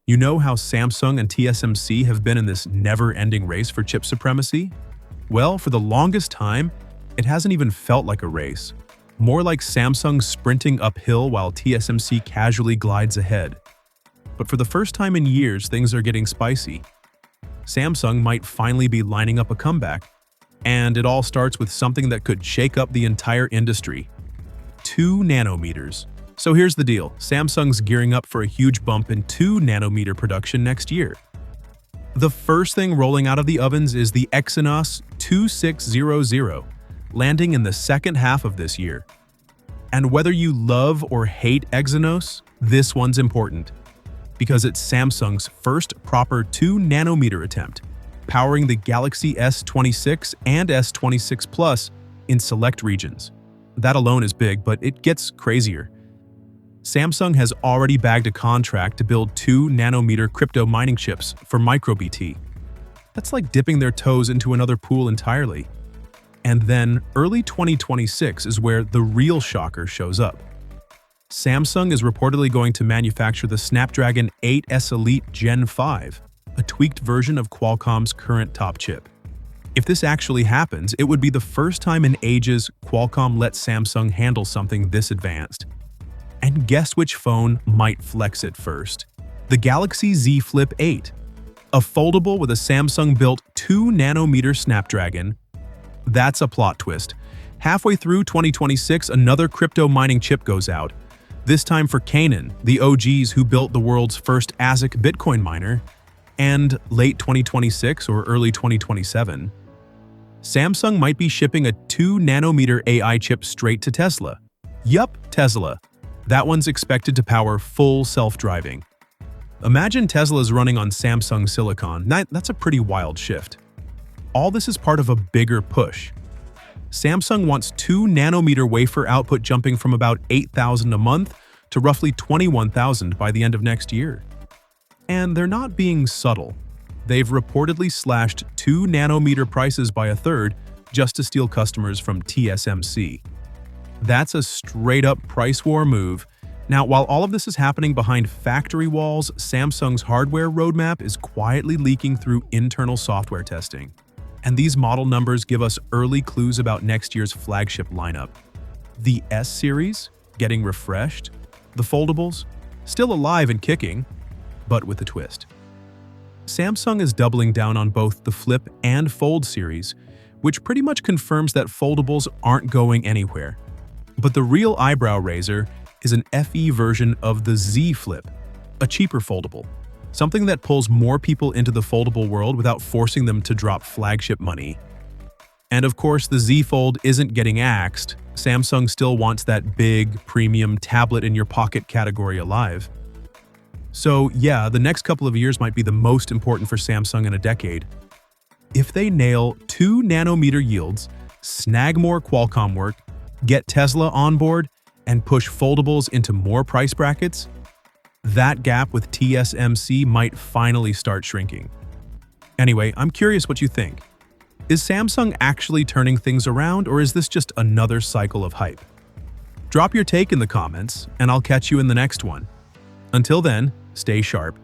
You know how Samsung and TSMC have been in this never-ending race for chip supremacy? Well, for the longest time, it hasn't even felt like a race. More like Samsung sprinting uphill while TSMC casually glides ahead. But for the first time in years, things are getting spicy. Samsung might finally be lining up a comeback. And it all starts with something that could shake up the entire industry. 2 nanometers. So here's the deal. Samsung's gearing up for a huge bump in 2 nanometer production next year. The first thing rolling out of the ovens is the Exynos 2600, landing in the second half of this year. And whether you love or hate Exynos, this one's important, because it's Samsung's first proper 2 nanometer attempt, powering the Galaxy S26 and S26 Plus in select regions. That alone is big, but it gets crazier. Samsung has already bagged a contract to build 2 nanometer crypto mining chips for MicroBT. That's like dipping their toes into another pool entirely. And then early 2026 is where the real shocker shows up. Samsung is reportedly going to manufacture the Snapdragon 8S Elite Gen 5, a tweaked version of Qualcomm's current top chip. If this actually happens, it would be the first time in ages Qualcomm let Samsung handle something this advanced. And guess which phone might flex it first? The Galaxy Z Flip 8, a foldable with a Samsung-built 2 nanometer Snapdragon. That's a plot twist. Halfway through 2026, another crypto mining chip goes out, this time for Canaan, the OGs who built the world's first ASIC Bitcoin miner, and late 2026 or early 2027, Samsung might be shipping a 2 nanometer AI chip straight to Tesla. Yup, Tesla. That one's expected to power full self-driving. Imagine Tesla's running on Samsung silicon. That's a pretty wild shift. All this is part of a bigger push. Samsung wants 2 nanometer wafer output jumping from about 8,000 a month to roughly 21,000 by the end of next year. And they're not being subtle. They've reportedly slashed 2 nanometer prices by a third just to steal customers from TSMC. That's a straight-up price war move. Now, while all of this is happening behind factory walls, Samsung's hardware roadmap is quietly leaking through internal software testing. And these model numbers give us early clues about next year's flagship lineup. The S series, getting refreshed. The foldables, still alive and kicking, but with a twist. Samsung is doubling down on both the Flip and Fold series, which pretty much confirms that foldables aren't going anywhere. But the real eyebrow raiser is an FE version of the Z Flip, a cheaper foldable, something that pulls more people into the foldable world without forcing them to drop flagship money. And of course, the Z Fold isn't getting axed. Samsung still wants that big, premium tablet-in-your-pocket category alive. So yeah, the next couple of years might be the most important for Samsung in a decade. If they nail 2 nanometer yields, snag more Qualcomm work, get Tesla on board, and push foldables into more price brackets, that gap with TSMC might finally start shrinking. Anyway, I'm curious what you think. Is Samsung actually turning things around, or is this just another cycle of hype? Drop your take in the comments, and I'll catch you in the next one. Until then, stay sharp.